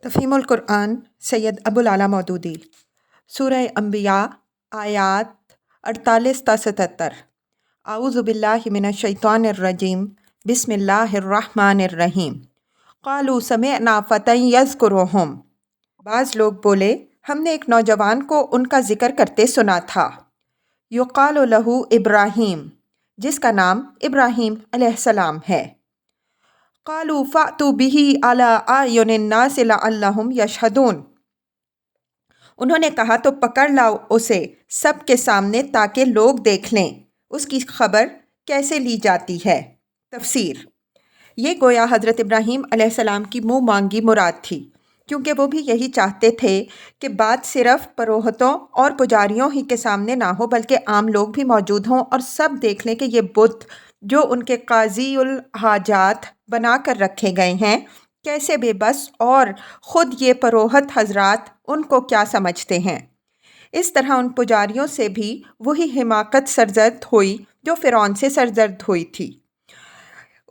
تفہیم القرآن سید ابوالعلا مودودی سورہ انبیاء آیات 48 تا 77۔ اعوذ باللہ من الشیطان الرجیم بسم اللہ الرحمن الرحیم۔ قالوا سمعنا فتى یذکرہم۔ بعض لوگ بولے ہم نے ایک نوجوان کو ان کا ذکر کرتے سنا تھا، یقال لہ ابراہیم، جس کا نام ابراہیم علیہ السلام ہے۔ قالوا فأتوا به على أعين الناس لعلهم يشهدون۔ انہوں نے کہا تو پکڑ لاؤ اسے سب کے سامنے تاکہ لوگ دیکھ لیں اس کی خبر کیسے لی جاتی ہے۔ تفسیر: یہ گویا حضرت ابراہیم علیہ السلام کی منہ مانگی مراد تھی، کیونکہ وہ بھی یہی چاہتے تھے کہ بات صرف پروہتوں اور پجاریوں ہی کے سامنے نہ ہو بلکہ عام لوگ بھی موجود ہوں اور سب دیکھ لیں کہ یہ بت جو ان کے قاضی الحاجات بنا کر رکھے گئے ہیں کیسے بے بس اور خود یہ پروہت حضرات ان کو کیا سمجھتے ہیں۔ اس طرح ان پجاریوں سے بھی وہی حماقت سرزد ہوئی جو فرعون سے سرزد ہوئی تھی۔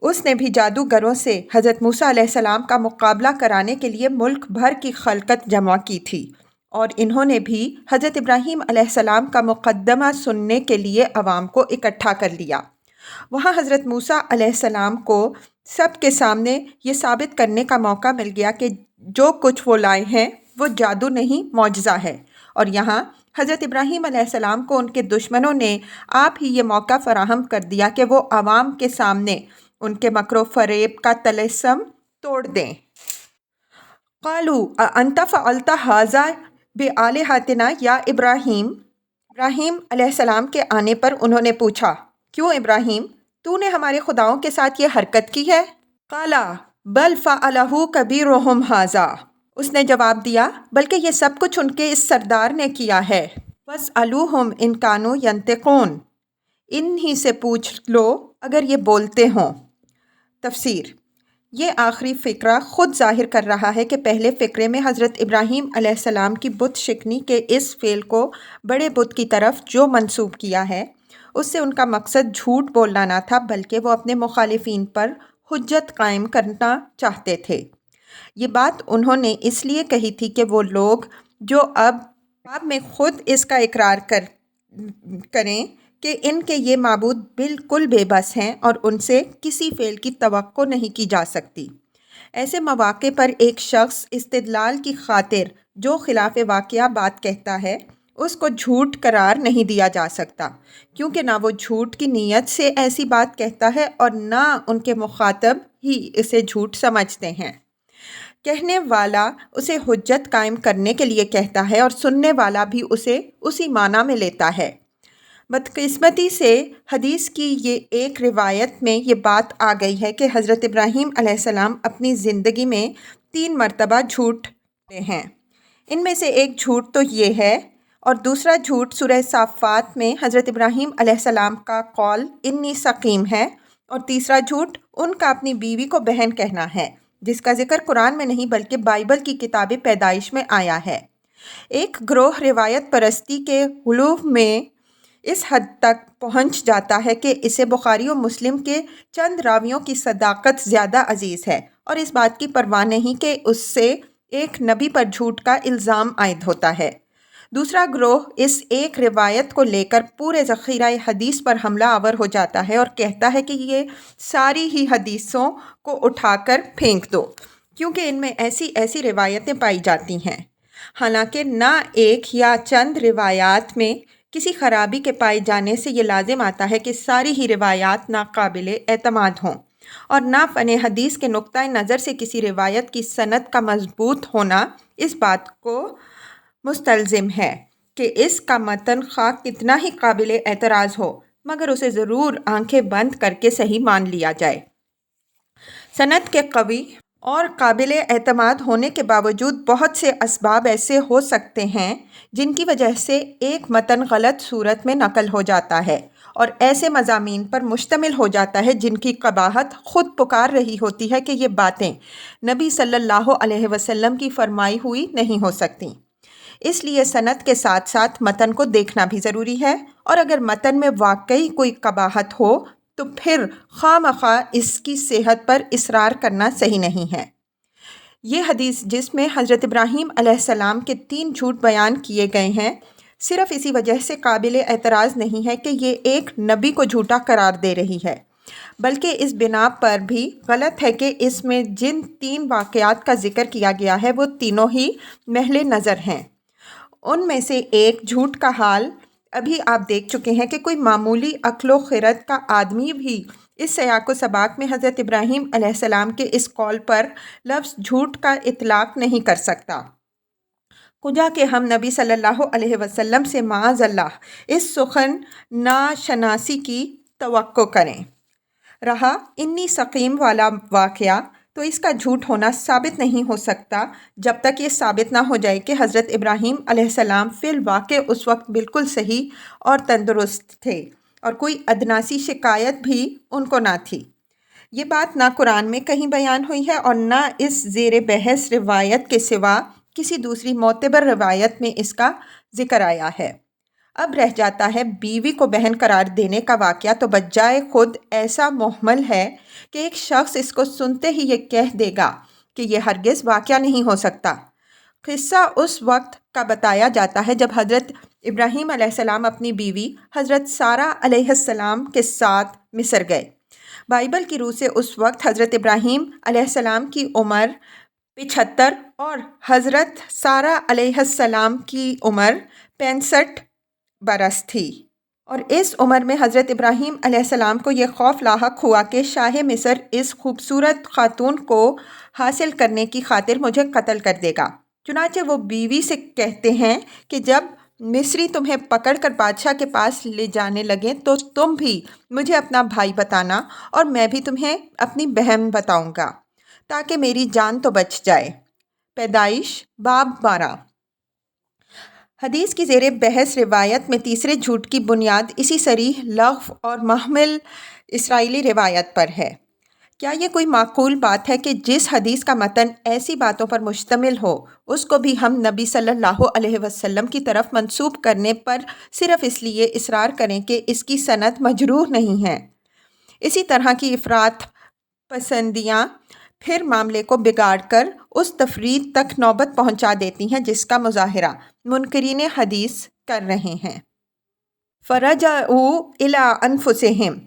اس نے بھی جادوگروں سے حضرت موسیٰ علیہ السلام کا مقابلہ کرانے کے لیے ملک بھر کی خلقت جمع کی تھی، اور انہوں نے بھی حضرت ابراہیم علیہ السلام کا مقدمہ سننے کے لیے عوام کو اکٹھا کر لیا۔ وہاں حضرت موسیٰ علیہ السلام کو سب کے سامنے یہ ثابت کرنے کا موقع مل گیا کہ جو کچھ وہ لائے ہیں وہ جادو نہیں معجزہ ہے، اور یہاں حضرت ابراہیم علیہ السلام کو ان کے دشمنوں نے آپ ہی یہ موقع فراہم کر دیا کہ وہ عوام کے سامنے ان کے مکر و فریب کا طلسم توڑ دیں۔ قالوا اانت فعلت ھذا بآلہتنا یا ابراہیم۔ ابراہیم علیہ السلام کے آنے پر انہوں نے پوچھا، کیوں ابراہیم، تو نے ہمارے خداؤں کے ساتھ یہ حرکت کی ہے؟ قالا بل فعلہ کبیرہم ھذا۔ اس نے جواب دیا بلکہ یہ سب کچھ ان کے اس سردار نے کیا ہے۔ فاسألوہم ان کانوا ینطقون۔ انہی سے پوچھ لو اگر یہ بولتے ہوں۔ تفسیر: یہ آخری فقرہ خود ظاہر کر رہا ہے کہ پہلے فقرے میں حضرت ابراہیم علیہ السلام کی بت شکنی کے اس فعل کو بڑے بت کی طرف جو منسوب کیا ہے اس سے ان کا مقصد جھوٹ بولنا نہ تھا بلکہ وہ اپنے مخالفین پر حجت قائم کرنا چاہتے تھے۔ یہ بات انہوں نے اس لیے کہی تھی کہ وہ لوگ جو اب میں خود اس کا اقرار کریں کہ ان کے یہ معبود بالکل بے بس ہیں اور ان سے کسی فعل کی توقع نہیں کی جا سکتی۔ ایسے مواقع پر ایک شخص استدلال کی خاطر جو خلاف واقعہ بات کہتا ہے اس کو جھوٹ قرار نہیں دیا جا سکتا، کیونکہ نہ وہ جھوٹ کی نیت سے ایسی بات کہتا ہے اور نہ ان کے مخاطب ہی اسے جھوٹ سمجھتے ہیں۔ کہنے والا اسے حجت قائم کرنے کے لیے کہتا ہے اور سننے والا بھی اسے اسی معنی میں لیتا ہے۔ بدقسمتی سے حدیث کی یہ ایک روایت میں یہ بات آ گئی ہے کہ حضرت ابراہیم علیہ السلام اپنی زندگی میں 3 مرتبہ جھوٹ بولے ہیں۔ ان میں سے ایک جھوٹ تو یہ ہے، اور دوسرا جھوٹ سورہ صافات میں حضرت ابراہیم علیہ السلام کا قول انی سقیم ہے، اور تیسرا جھوٹ ان کا اپنی بیوی کو بہن کہنا ہے، جس کا ذکر قرآن میں نہیں بلکہ بائبل کی کتاب پیدائش میں آیا ہے۔ ایک گروہ روایت پرستی کے غلو میں اس حد تک پہنچ جاتا ہے کہ اسے بخاری و مسلم کے چند راویوں کی صداقت زیادہ عزیز ہے اور اس بات کی پرواہ نہیں کہ اس سے ایک نبی پر جھوٹ کا الزام عائد ہوتا ہے۔ دوسرا گروہ اس ایک روایت کو لے کر پورے ذخیرہ حدیث پر حملہ آور ہو جاتا ہے اور کہتا ہے کہ یہ ساری ہی حدیثوں کو اٹھا کر پھینک دو، کیونکہ ان میں ایسی روایتیں پائی جاتی ہیں۔ حالانکہ نہ ایک یا چند روایات میں کسی خرابی کے پائے جانے سے یہ لازم آتا ہے کہ ساری ہی روایات ناقابل اعتماد ہوں، اور نہ فن حدیث کے نقطۂ نظر سے کسی روایت کی سند کا مضبوط ہونا اس بات کو مستلزم ہے کہ اس کا متن خواہ کتنا ہی قابل اعتراض ہو مگر اسے ضرور آنکھیں بند کر کے صحیح مان لیا جائے۔ سند کے قوی اور قابل اعتماد ہونے کے باوجود بہت سے اسباب ایسے ہو سکتے ہیں جن کی وجہ سے ایک متن غلط صورت میں نقل ہو جاتا ہے اور ایسے مضامین پر مشتمل ہو جاتا ہے جن کی قباحت خود پکار رہی ہوتی ہے کہ یہ باتیں نبی صلی اللہ علیہ وسلم کی فرمائی ہوئی نہیں ہو سکتیں۔ اس لیے سند کے ساتھ ساتھ متن کو دیکھنا بھی ضروری ہے، اور اگر متن میں واقعی کوئی قباحت ہو تو پھر خواہ مخواہ اس کی صحت پر اصرار کرنا صحیح نہیں ہے۔ یہ حدیث جس میں حضرت ابراہیم علیہ السلام کے 3 جھوٹ بیان کیے گئے ہیں، صرف اسی وجہ سے قابل اعتراض نہیں ہے کہ یہ ایک نبی کو جھوٹا قرار دے رہی ہے، بلکہ اس بنا پر بھی غلط ہے کہ اس میں جن 3 واقعات کا ذکر کیا گیا ہے وہ تینوں ہی محل نظر ہیں۔ ان میں سے ایک جھوٹ کا حال ابھی آپ دیکھ چکے ہیں کہ کوئی معمولی عقل و خرد کا آدمی بھی اس سیاق و سباق میں حضرت ابراہیم علیہ السلام کے اس قول پر لفظ جھوٹ کا اطلاق نہیں کر سکتا، کجا کہ ہم نبی صلی اللہ علیہ وسلم سے معاذ اللہ اس سخن ناشناسی کی توقع کریں۔ رہا انی سقیم والا واقعہ، تو اس کا جھوٹ ہونا ثابت نہیں ہو سکتا جب تک یہ ثابت نہ ہو جائے کہ حضرت ابراہیم علیہ السلام فی الواقع اس وقت بالکل صحیح اور تندرست تھے اور کوئی ادنا سی شکایت بھی ان کو نہ تھی۔ یہ بات نہ قرآن میں کہیں بیان ہوئی ہے اور نہ اس زیر بحث روایت کے سوا کسی دوسری معتبر روایت میں اس کا ذکر آیا ہے۔ اب رہ جاتا ہے بیوی کو بہن قرار دینے کا واقعہ، تو بجائے خود ایسا محمل ہے کہ ایک شخص اس کو سنتے ہی یہ کہہ دے گا کہ یہ ہرگز واقعہ نہیں ہو سکتا۔ قصہ اس وقت کا بتایا جاتا ہے جب حضرت ابراہیم علیہ السلام اپنی بیوی حضرت سارہ علیہ السلام کے ساتھ مصر گئے۔ بائبل کی روح سے اس وقت حضرت ابراہیم علیہ السلام کی عمر 75 اور حضرت سارہ علیہ السلام کی عمر 65 برس تھی، اور اس عمر میں حضرت ابراہیم علیہ السلام کو یہ خوف لاحق ہوا کہ شاہ مصر اس خوبصورت خاتون کو حاصل کرنے کی خاطر مجھے قتل کر دے گا۔ چنانچہ وہ بیوی سے کہتے ہیں کہ جب مصری تمہیں پکڑ کر بادشاہ کے پاس لے جانے لگیں تو تم بھی مجھے اپنا بھائی بتانا اور میں بھی تمہیں اپنی بہن بتاؤں گا تاکہ میری جان تو بچ جائے۔ پیدائش باب 12۔ حدیث کی زیر بحث روایت میں تیسرے جھوٹ کی بنیاد اسی صریح لغو اور محمل اسرائیلی روایت پر ہے۔ کیا یہ کوئی معقول بات ہے کہ جس حدیث کا متن ایسی باتوں پر مشتمل ہو اس کو بھی ہم نبی صلی اللہ علیہ وسلم کی طرف منسوب کرنے پر صرف اس لیے اصرار کریں کہ اس کی سند مجروح نہیں ہے؟ اسی طرح کی افراط پسندیاں پھر معاملے کو بگاڑ کر اس تفرید تک نوبت پہنچا دیتی ہیں جس کا مظاہرہ منکرین حدیث کر رہے ہیں۔ فرجعوا الی انفسہم،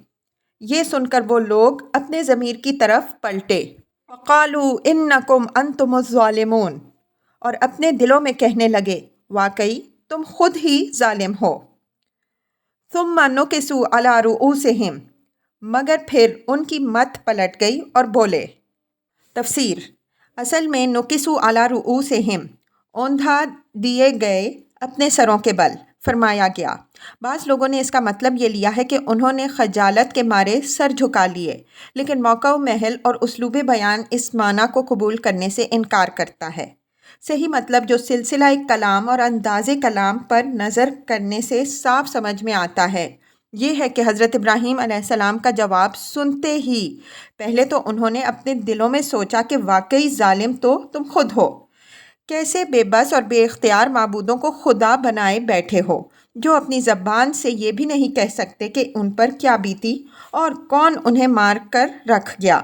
یہ سن کر وہ لوگ اپنے ضمیر کی طرف پلٹے۔ وقالوا انکم انتم الظالمون، اور اپنے دلوں میں کہنے لگے واقعی تم خود ہی ظالم ہو۔ ثم نکسوا علی رؤوسہم، مگر پھر ان کی مت پلٹ گئی اور بولے۔ تفسیر: اصل میں نکسوا علی رؤوسہم، اوندھا دیے گئے اپنے سروں کے بل فرمایا گیا۔ بعض لوگوں نے اس کا مطلب یہ لیا ہے کہ انہوں نے خجالت کے مارے سر جھکا لیے، لیکن موقع و محل اور اسلوب بیان اس معنی کو قبول کرنے سے انکار کرتا ہے۔ صحیح مطلب جو سلسلہ کلام اور انداز کلام پر نظر کرنے سے صاف سمجھ میں آتا ہے یہ ہے کہ حضرت ابراہیم علیہ السلام کا جواب سنتے ہی پہلے تو انہوں نے اپنے دلوں میں سوچا کہ واقعی ظالم تو تم خود ہو، کیسے بے بس اور بے اختیار معبودوں کو خدا بنائے بیٹھے ہو جو اپنی زبان سے یہ بھی نہیں کہہ سکتے کہ ان پر کیا بیتی اور کون انہیں مار کر رکھ گیا۔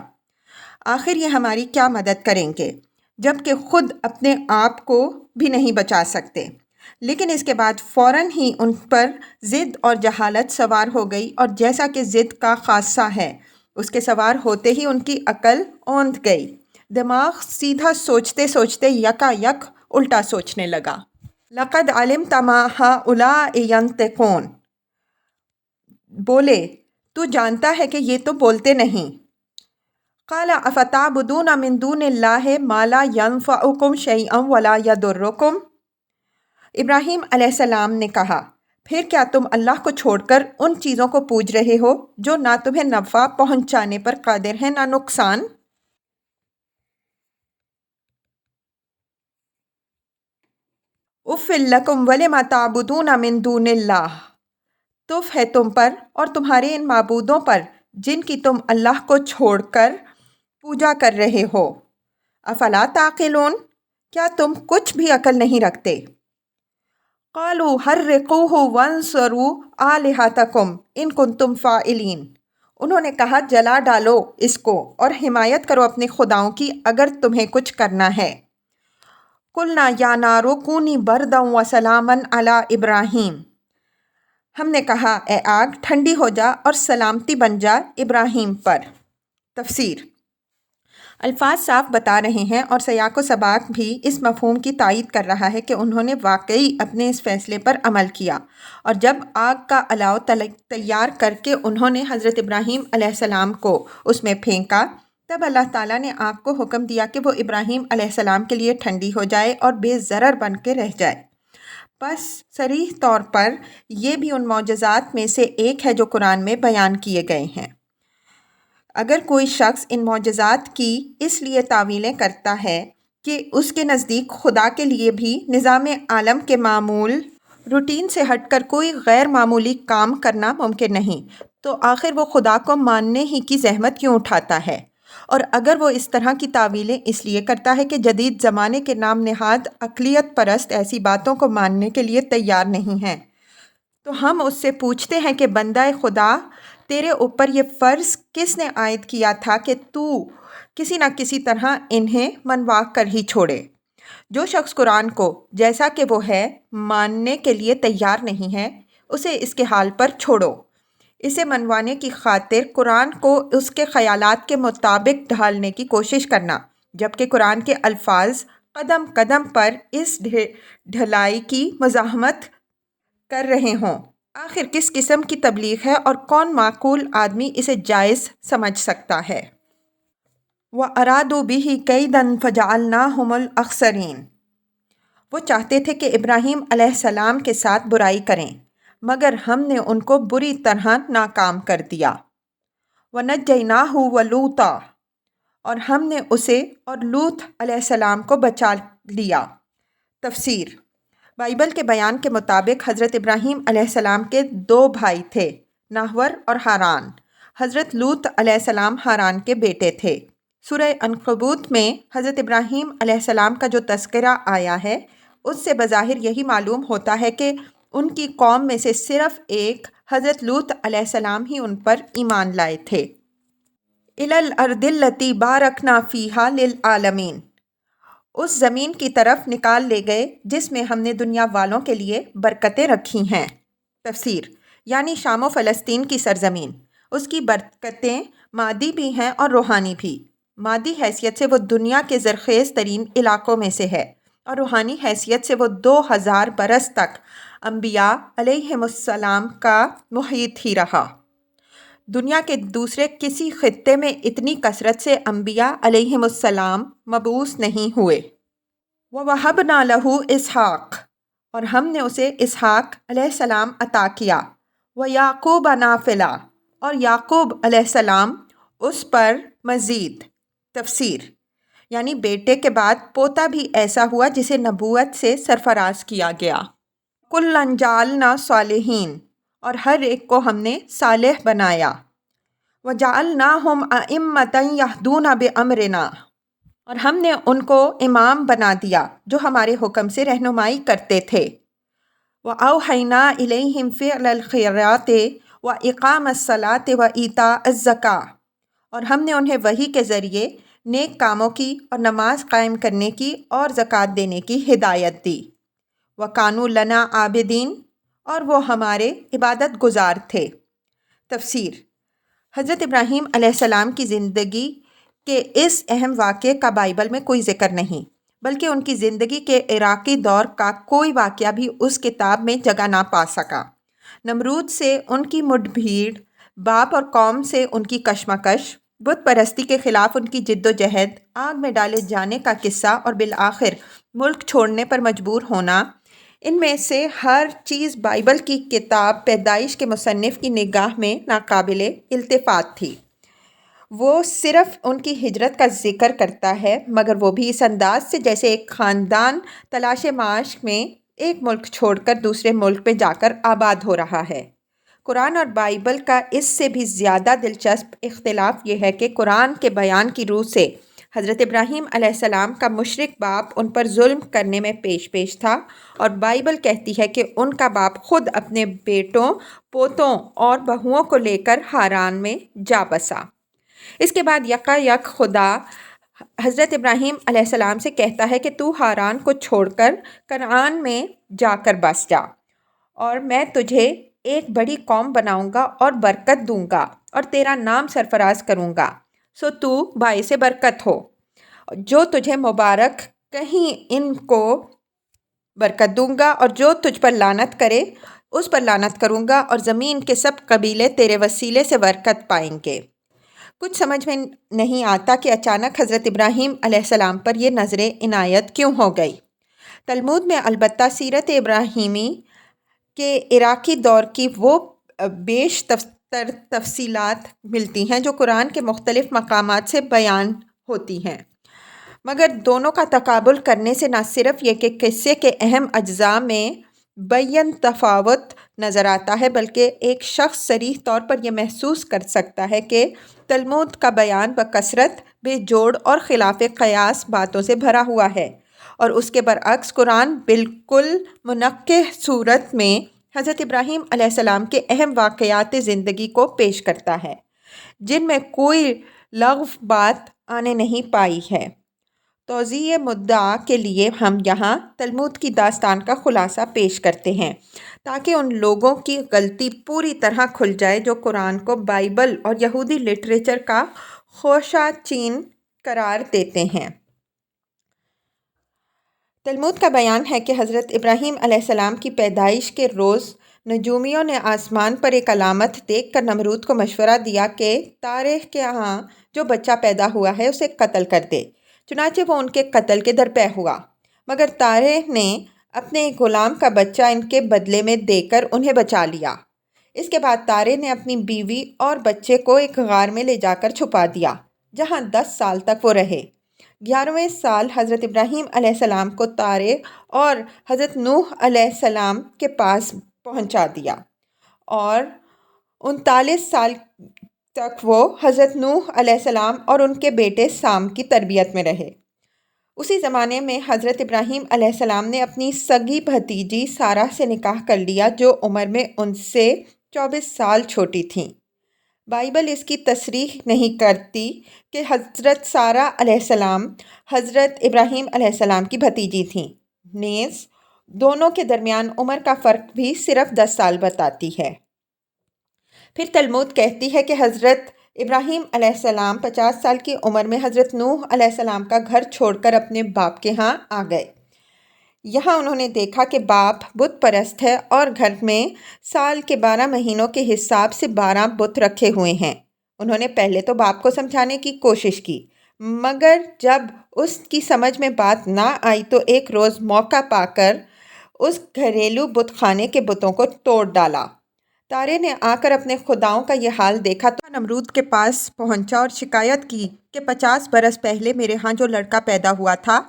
آخر یہ ہماری کیا مدد کریں گے جب کہ خود اپنے آپ کو بھی نہیں بچا سکتے؟ لیکن اس کے بعد فوراً ہی ان پر ضد اور جہالت سوار ہو گئی، اور جیسا کہ ضد کا خاصہ ہے اس کے سوار ہوتے ہی ان کی عقل اوندھ گئی، دماغ سیدھا سوچتے سوچتے یکا یک الٹا سوچنے لگا۔ لقد علمت ما هؤلاء ينطقون، بولے تو جانتا ہے کہ یہ تو بولتے نہیں۔ قال افتعبدون من دون اللہ ما لا ينفعكم شيئا ولا يضركم، ابراہیم علیہ السلام نے کہا پھر کیا تم اللہ کو چھوڑ کر ان چیزوں کو پوج رہے ہو جو نہ تمہیں نفع پہنچانے پر قادر ہیں نہ نقصان؟ اف لکم ولم تعبدون من دون اللہ، تف ہے تم پر اور تمہارے ان معبودوں پر جن کی تم اللہ کو چھوڑ کر پوجا کر رہے ہو۔ افلا تعقلون، کیا تم کچھ بھی عقل نہیں رکھتے؟ قالوا حرقوه وانصروا آلہتکم ان کنتم فاعلین، انہوں نے کہا جلا ڈالو اس کو اور حمایت کرو اپنے خداؤں کی اگر تمہیں کچھ کرنا ہے۔ قلنا یا نار کونی بردا و سلاما علی ابراہیم، ہم نے کہا اے آگ ٹھنڈی ہو جا اور سلامتی بن جا ابراہیم پر۔ تفسیر: الفاظ صاف بتا رہے ہیں اور سیاق و سباق بھی اس مفہوم کی تائید کر رہا ہے کہ انہوں نے واقعی اپنے اس فیصلے پر عمل کیا، اور جب آگ کا الاؤ تیار کر کے انہوں نے حضرت ابراہیم علیہ السلام کو اس میں پھینکا، تب اللہ تعالیٰ نے آگ کو حکم دیا کہ وہ ابراہیم علیہ السلام کے لیے ٹھنڈی ہو جائے اور بے ضرر بن کے رہ جائے۔ بس صریح طور پر یہ بھی ان معجزات میں سے ایک ہے جو قرآن میں بیان کیے گئے ہیں۔ اگر کوئی شخص ان معجزات کی اس لیے تعویلیں کرتا ہے کہ اس کے نزدیک خدا کے لیے بھی نظام عالم کے معمول روٹین سے ہٹ کر کوئی غیر معمولی کام کرنا ممکن نہیں، تو آخر وہ خدا کو ماننے ہی کی زحمت کیوں اٹھاتا ہے؟ اور اگر وہ اس طرح کی تعویلیں اس لیے کرتا ہے کہ جدید زمانے کے نام نہاد اقلیت پرست ایسی باتوں کو ماننے کے لیے تیار نہیں ہیں، تو ہم اس سے پوچھتے ہیں کہ بندہ خدا، تیرے اوپر یہ فرض کس نے عائد کیا تھا کہ تو کسی نہ کسی طرح انہیں منوا کر ہی چھوڑے؟ جو شخص قرآن کو جیسا کہ وہ ہے ماننے کے لیے تیار نہیں ہے، اسے اس کے حال پر چھوڑو۔ اسے منوانے کی خاطر قرآن کو اس کے خیالات کے مطابق ڈھالنے کی کوشش کرنا، جبکہ قرآن کے الفاظ قدم قدم پر اس ڈھلائی کی مزاحمت کر رہے ہوں، آخر کس قسم کی تبلیغ ہے اور کون معقول آدمی اسے جائز سمجھ سکتا ہے؟ وَأَرَادُوا بِهِ كَيْدًا فَجَعَلْنَاهُمُ الْأَخْسَرِينَ، وہ چاہتے تھے کہ ابراہیم علیہ السلام کے ساتھ برائی کریں، مگر ہم نے ان کو بری طرح ناکام کر دیا۔ وَنَجَّيْنَاهُ وَلُوطًا، اور ہم نے اسے اور لوط علیہ السلام کو بچا لیا۔ تفسیر: بائبل کے بیان کے مطابق حضرت ابراہیم علیہ السلام کے دو بھائی تھے، ناہور اور ہاران۔ حضرت لوط علیہ السلام ہاران کے بیٹے تھے۔ سورہ عنکبوت میں حضرت ابراہیم علیہ السلام کا جو تذکرہ آیا ہے، اس سے بظاہر یہی معلوم ہوتا ہے کہ ان کی قوم میں سے صرف ایک حضرت لوط علیہ السلام ہی ان پر ایمان لائے تھے۔ إِلَى الْأَرْضِ الَّتِي بَارَكْنَا فِيهَا لِلْعَالَمِينَ، اس زمین کی طرف نکال لے گئے جس میں ہم نے دنیا والوں کے لیے برکتیں رکھی ہیں۔ تفسیر: یعنی شام و فلسطین کی سرزمین، اس کی برکتیں مادی بھی ہیں اور روحانی بھی۔ مادی حیثیت سے وہ دنیا کے زرخیز ترین علاقوں میں سے ہے، اور روحانی حیثیت سے وہ 2000 برس تک انبیاء علیہم السلام کا محیط ہی رہا۔ دنیا کے دوسرے کسی خطے میں اتنی کثرت سے انبیاء علیہم السلام مبعوث نہیں ہوئے۔ وَوَهَبْنَا لَهُ إِسْحَاقَ، اور ہم نے اسے اسحاق علیہ السلام عطا کیا۔ وَيَعْقُوبَ نَافِلًا، اور یعقوب علیہ السلام اس پر مزید۔ تفسیر: یعنی بیٹے کے بعد پوتا بھی ایسا ہوا جسے نبوت سے سرفراز کیا گیا۔ كُلًّا جَعَلْنَا صَالِحِينَ، اور ہر ایک کو ہم نے صالح بنایا۔ وَجَعَلْنَاهُمْ أَئِمَّةً يَهْدُونَ بِأَمْرِنَا، اور ہم نے ان کو امام بنا دیا جو ہمارے حکم سے رہنمائی کرتے تھے۔ وَأَوْحَيْنَا إِلَيْهِمْ فِعْلَ الْخَيْرَاتِ وَإِقَامَ الصَّلَاةِ وَإِيتَاءَ الزَّكَاةِ، اور ہم نے انہیں وحی کے ذریعے نیک کاموں کی اور نماز قائم کرنے کی اور زکوٰۃ دینے کی ہدایت دی۔ وَكَانُوا لَنَا عَابِدِينَ، اور وہ ہمارے عبادت گزار تھے۔ تفسیر: حضرت ابراہیم علیہ السلام کی زندگی کے اس اہم واقعے کا بائبل میں کوئی ذکر نہیں، بلکہ ان کی زندگی کے عراقی دور کا کوئی واقعہ بھی اس کتاب میں جگہ نہ پا سکا۔ نمرود سے ان کی مڈ بھیڑ، باپ اور قوم سے ان کی کشمکش، بت پرستی کے خلاف ان کی جد و جہد، آگ میں ڈالے جانے کا قصہ اور بالآخر ملک چھوڑنے پر مجبور ہونا، ان میں سے ہر چیز بائبل کی کتاب پیدائش کے مصنف کی نگاہ میں ناقابل التفات تھی۔ وہ صرف ان کی ہجرت کا ذکر کرتا ہے، مگر وہ بھی اس انداز سے جیسے ایک خاندان تلاش معاش میں ایک ملک چھوڑ کر دوسرے ملک میں جا کر آباد ہو رہا ہے۔ قرآن اور بائبل کا اس سے بھی زیادہ دلچسپ اختلاف یہ ہے کہ قرآن کے بیان کی روح سے حضرت ابراہیم علیہ السلام کا مشرک باپ ان پر ظلم کرنے میں پیش تھا، اور بائبل کہتی ہے کہ ان کا باپ خود اپنے بیٹوں، پوتوں اور بہوؤں کو لے کر ہاران میں جا بسا۔ اس کے بعد یک خدا حضرت ابراہیم علیہ السلام سے کہتا ہے کہ تو ہاران کو چھوڑ کر کنعان میں جا کر بس جا، اور میں تجھے ایک بڑی قوم بناؤں گا اور برکت دوں گا اور تیرا نام سرفراز کروں گا، سو تو باعث برکت ہو۔ جو تجھے مبارک کہیں ان کو برکت دوں گا، اور جو تجھ پر لعنت کرے اس پر لعنت کروں گا، اور زمین کے سب قبیلے تیرے وسیلے سے برکت پائیں گے۔ کچھ سمجھ میں نہیں آتا کہ اچانک حضرت ابراہیم علیہ السلام پر یہ نظر عنایت کیوں ہو گئی۔ تلمود میں البتہ سیرت ابراہیمی کے عراقی دور کی وہ بیش تر تفصیلات ملتی ہیں جو قرآن کے مختلف مقامات سے بیان ہوتی ہیں، مگر دونوں کا تقابل کرنے سے نہ صرف یہ کہ قصے کے اہم اجزاء میں بیان تفاوت نظر آتا ہے، بلکہ ایک شخص صریح طور پر یہ محسوس کر سکتا ہے کہ تلمود کا بیان بکثرت بے جوڑ اور خلاف قیاس باتوں سے بھرا ہوا ہے، اور اس کے برعکس قرآن بالکل منقح صورت میں حضرت ابراہیم علیہ السلام کے اہم واقعات زندگی کو پیش کرتا ہے، جن میں کوئی لغو بات آنے نہیں پائی ہے۔ توضیح مدعا کے لیے ہم یہاں تلمود کی داستان کا خلاصہ پیش کرتے ہیں، تاکہ ان لوگوں کی غلطی پوری طرح کھل جائے جو قرآن کو بائبل اور یہودی لٹریچر کا خوشہ چین قرار دیتے ہیں۔ تلمود کا بیان ہے کہ حضرت ابراہیم علیہ السلام کی پیدائش کے روز نجومیوں نے آسمان پر ایک علامت دیکھ کر نمرود کو مشورہ دیا کہ تارے کے ہاں جو بچہ پیدا ہوا ہے اسے قتل کر دے۔ چنانچہ وہ ان کے قتل کے درپے ہوا، مگر تارے نے اپنے غلام کا بچہ ان کے بدلے میں دے کر انہیں بچا لیا۔ اس کے بعد تارے نے اپنی بیوی اور بچے کو ایک غار میں لے جا کر چھپا دیا، جہاں 10 سال تک وہ رہے۔ 11ویں سال حضرت ابراہیم علیہ السلام کو تارے اور حضرت نوح علیہ السلام کے پاس پہنچا دیا، اور 39 سال تک وہ حضرت نوح علیہ السلام اور ان کے بیٹے سام کی تربیت میں رہے۔ اسی زمانے میں حضرت ابراہیم علیہ السلام نے اپنی سگی بھتیجی سارہ سے نکاح کر لیا، جو عمر میں ان سے 24 سال چھوٹی تھیں۔ بائبل اس کی تصریح نہیں کرتی کہ حضرت سارہ علیہ السلام حضرت ابراہیم علیہ السلام کی بھتیجی تھیں، نیز دونوں کے درمیان عمر کا فرق بھی صرف 10 سال بتاتی ہے۔ پھر تلمود کہتی ہے کہ حضرت ابراہیم علیہ السلام 50 سال کی عمر میں حضرت نوح علیہ السلام کا گھر چھوڑ کر اپنے باپ کے ہاں آ گئے۔ یہاں انہوں نے دیکھا کہ باپ بت پرست ہے اور گھر میں سال کے 12 مہینوں کے حساب سے 12 بت رکھے ہوئے ہیں۔ انہوں نے پہلے تو باپ کو سمجھانے کی کوشش کی، مگر جب اس کی سمجھ میں بات نہ آئی تو ایک روز موقع پا کر اس گھریلو بت خانے کے بتوں کو توڑ ڈالا۔ تارے نے آ کر اپنے خداؤں کا یہ حال دیکھا تو نمرود کے پاس پہنچا اور شکایت کی کہ 50 برس پہلے میرے ہاں جو لڑکا پیدا ہوا تھا،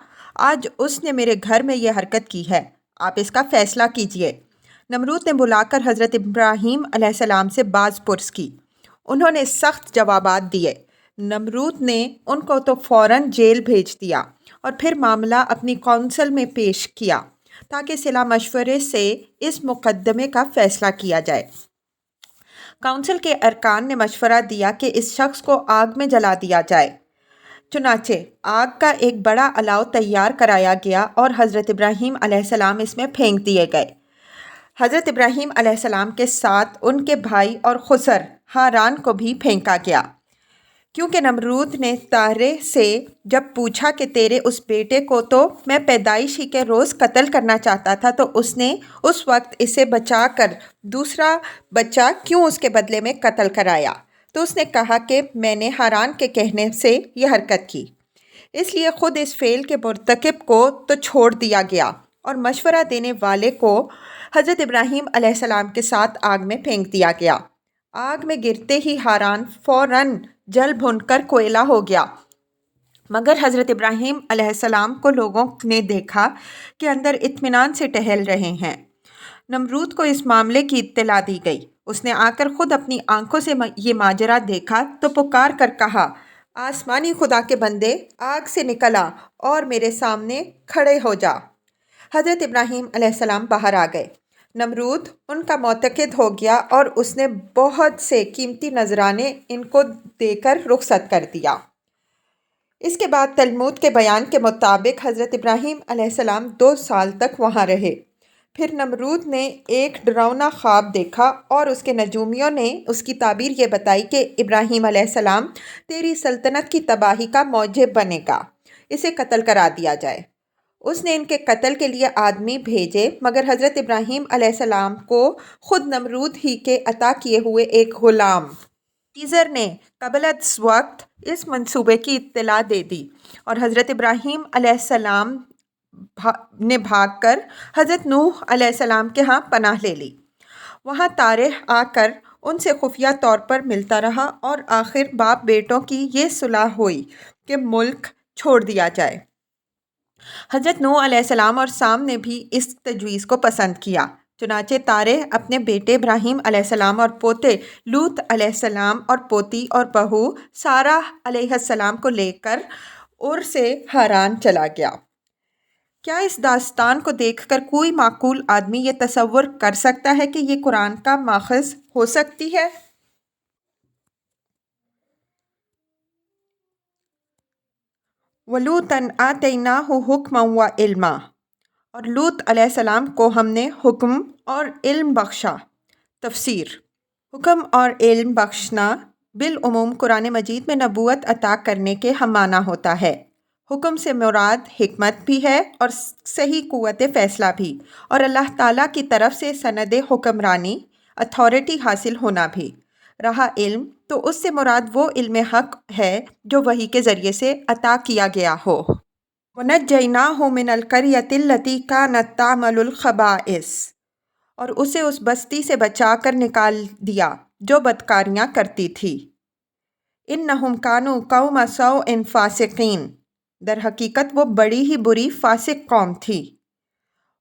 آج اس نے میرے گھر میں یہ حرکت کی ہے، آپ اس کا فیصلہ کیجئے۔ نمرود نے بلا کر حضرت ابراہیم علیہ السلام سے باز پرس کی۔ انہوں نے سخت جوابات دیے۔ نمرود نے ان کو تو فوراً جیل بھیج دیا اور پھر معاملہ اپنی کونسل میں پیش کیا تاکہ صلاح مشورے سے اس مقدمے کا فیصلہ کیا جائے۔ کونسل کے ارکان نے مشورہ دیا کہ اس شخص کو آگ میں جلا دیا جائے۔ چنانچہ آگ کا ایک بڑا الاؤ تیار کرایا گیا اور حضرت ابراہیم علیہ السلام اس میں پھینک دیے گئے۔ حضرت ابراہیم علیہ السلام کے ساتھ ان کے بھائی اور خسر ہاران کو بھی پھینکا گیا، کیونکہ نمرود نے تارے سے جب پوچھا کہ تیرے اس بیٹے کو تو میں پیدائش ہی کے روز قتل کرنا چاہتا تھا، تو اس نے اس وقت اسے بچا کر دوسرا بچہ کیوں اس کے بدلے میں قتل کرایا؟ تو اس نے کہا کہ میں نے ہاران کے کہنے سے یہ حرکت کی، اس لیے خود اس فعل کے مرتکب کو تو چھوڑ دیا گیا اور مشورہ دینے والے کو حضرت ابراہیم علیہ السلام کے ساتھ آگ میں پھینک دیا گیا۔ آگ میں گرتے ہی ہاران فوراً جل بھن کر کوئلہ ہو گیا، مگر حضرت ابراہیم علیہ السلام کو لوگوں نے دیکھا کہ اندر اطمینان سے ٹہل رہے ہیں۔ نمرود کو اس معاملے کی اطلاع دی گئی۔ اس نے آ کر خود اپنی آنکھوں سے یہ ماجرا دیکھا تو پکار کر کہا، آسمانی خدا کے بندے آگ سے نکلا اور میرے سامنے کھڑے ہو جا۔ حضرت ابراہیم علیہ السلام باہر آ گئے۔ نمرود ان کا معتقد ہو گیا اور اس نے بہت سے قیمتی نذرانے ان کو دے کر رخصت کر دیا۔ اس کے بعد تلمود کے بیان کے مطابق حضرت ابراہیم علیہ السلام 2 سال تک وہاں رہے۔ پھر نمرود نے ایک ڈراؤنا خواب دیکھا اور اس کے نجومیوں نے اس کی تعبیر یہ بتائی کہ ابراہیم علیہ السلام تیری سلطنت کی تباہی کا موجب بنے گا، اسے قتل کرا دیا جائے۔ اس نے ان کے قتل کے لیے آدمی بھیجے، مگر حضرت ابراہیم علیہ السلام کو خود نمرود ہی کے عطا کیے ہوئے ایک غلام تیزر نے قبل از وقت اس منصوبے کی اطلاع دے دی اور حضرت ابراہیم علیہ السلام نے بھاگ کر حضرت نوح علیہ السلام کے ہاں پناہ لے لی۔ وہاں طارح آ کر ان سے خفیہ طور پر ملتا رہا اور آخر باپ بیٹوں کی یہ صلح ہوئی کہ ملک چھوڑ دیا جائے۔ حضرت نوح علیہ السلام اور سام نے بھی اس تجویز کو پسند کیا، چنانچہ طارح اپنے بیٹے ابراہیم علیہ السلام اور پوتے لوط علیہ السلام اور پوتی اور بہو سارہ علیہ السلام کو لے کر ار سے ہاران چلا گیا۔ کیا اس داستان کو دیکھ کر کوئی معقول آدمی یہ تصور کر سکتا ہے کہ یہ قرآن کا ماخذ ہو سکتی ہے؟ وَلُوطًا آتَيْنَاهُ حُكْمًا وَعِلْمًا، اور لوط علیہ السلام کو ہم نے حکم اور علم بخشا۔ تفسیر۔ حکم اور علم بخشنا بالعموم قرآن مجید میں نبوت عطا کرنے کے ہم معنی ہوتا ہے۔ حکم سے مراد حکمت بھی ہے اور صحیح قوت فیصلہ بھی، اور اللہ تعالیٰ کی طرف سے سند حکمرانی اتھارٹی حاصل ہونا بھی۔ رہا علم تو اس سے مراد وہ علم حق ہے جو وحی کے ذریعے سے عطا کیا گیا ہو۔ وَنَجَّيْنَاهُ مِنَ الْقَرْيَةِ الَّتِي كَانَتْ تَعْمَلُ الْخَبَائِثَ، اور اسے اس بستی سے بچا کر نکال دیا جو بدکاریاں کرتی تھی۔ إِنَّهُمْ كَانُوا قَوْمَ سَوْءٍ فَاسِقِينَ، در حقیقت وہ بڑی ہی بری فاسق قوم تھی۔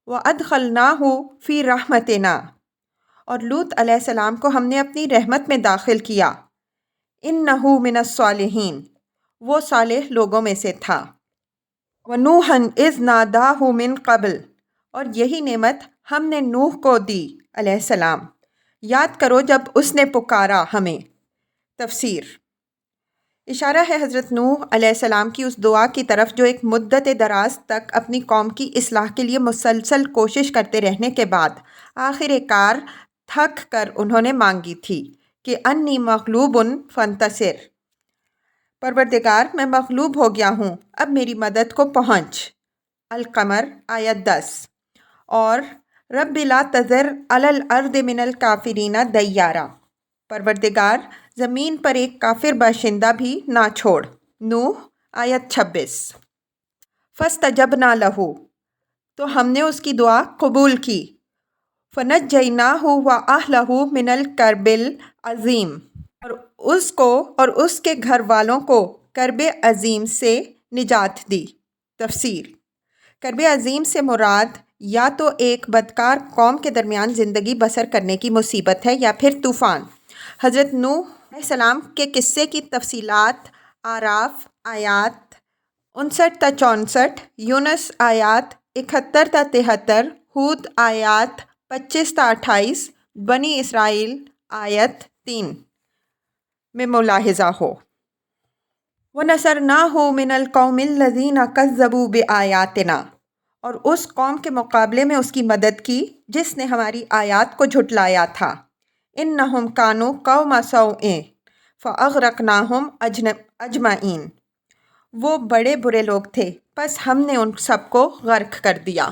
وَأَدْخَلْنَاهُ فِي رَحْمَتِنَا، اور لوط علیہ السلام کو ہم نے اپنی رحمت میں داخل کیا۔ إِنَّهُ مِنَ الصَّالِحِينَ، وہ صالح لوگوں میں سے تھا۔ وَنُوحًا إِذْ نَادَاهُ مِن قَبْلُ، اور یہی نعمت ہم نے نوح کو دی علیہ السلام، یاد کرو جب اس نے پکارا ہمیں۔ تفسیر۔ اشارہ ہے حضرت نوح علیہ السلام کی اس دعا کی طرف جو ایک مدت دراز تک اپنی قوم کی اصلاح کے لیے مسلسل کوشش کرتے رہنے کے بعد آخر کار تھک کر انہوں نے مانگی تھی کہ انی مغلوب فانتصر، پروردگار میں مغلوب ہو گیا ہوں، اب میری مدد کو پہنچ۔ القمر آیت 10۔ اور رب لا تذر علی الارض من الکافرین دیارا، پروردگار زمین پر ایک کافر باشندہ بھی نہ چھوڑ۔ نوح آیت 26۔ فاستجبنا لہ، تو ہم نے اس کی دعا قبول کی۔ فنجیناہ واہلہ من الکرب العظیم، اور اس کو اور اس کے گھر والوں کو کرب عظیم سے نجات دی۔ تفسیر۔ کرب عظیم سے مراد یا تو ایک بدکار قوم کے درمیان زندگی بسر کرنے کی مصیبت ہے یا پھر طوفان۔ حضرت نوح علیہ السلام کے قصے کی تفصیلات اعراف آیات 59 تا 64، یونس آیات 71 تا 73، ہود آیات 25 تا 28، بنی اسرائیل آیت 3 میں ملاحظہ ہو۔ وَنَصَرْنَاهُ مِنَ الْقَوْمِ الَّذِينَ كَذَّبُوا بِآيَاتِنَا، اور اس قوم کے مقابلے میں اس کی مدد کی جس نے ہماری آیات کو جھٹلایا تھا۔ إِنَّهُمْ كَانُوا قَوْمَ سَوْءٍ فَأَغْرَقْنَاهُمْ أَجْمَعِينَ، وہ بڑے برے لوگ تھے، پس ہم نے ان سب کو غرق کر دیا۔